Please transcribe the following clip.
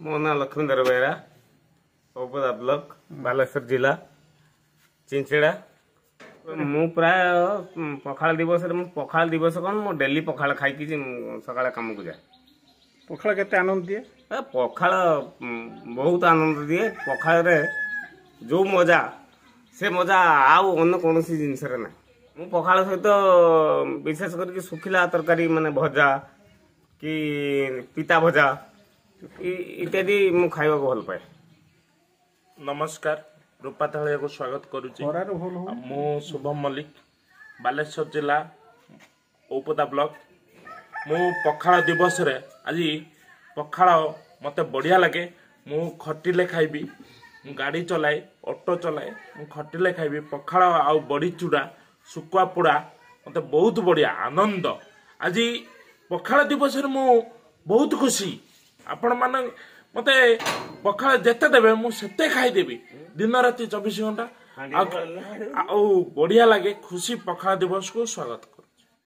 मो ना लक्ष्मीधर बेहरा औपदा ब्लॉक बालेश्वर जिला चिंचड़ा मु प्राय पखाल दिवस पखाल दिवस कौन मो डेली पखाल खाई सकाଳେ काम को जाए। पखाल केते आनंद दिए? पखाल बहुत आनंद दिए। पखाल रे जो मजा से मजा आउ अन्य कौन जिनस ना मु पखाल सहित विशेष करके सुखिला तरकारी माने भजा कि पिता भजा इत्यादि मु खाइबा को भल पाए। नमस्कार, रूपा थालिया को स्वागत करुच्ची। मु शुभम मल्लिक बालेश्वर जिला औपदा ब्लॉक। मु पखाल दिवस रे आज पखाल मते बढ़िया लगे। मु खटिले खाइबी, मु गाड़ी चलाए, ऑटो चलाए, मु खटिले खाइबी। पखाल आउ बड़ी चूड़ा सुकुआ पोड़ा मते बहुत बढ़िया आनंद। आज पखाल दिवस रे मु बहुत खुशी। आपण मान मते पखाल जेते देबे मु सेते खाइदेबी दिन राति 24 घंटा। बढ़िया लगे। खुशी पखाल दिवस को स्वागत।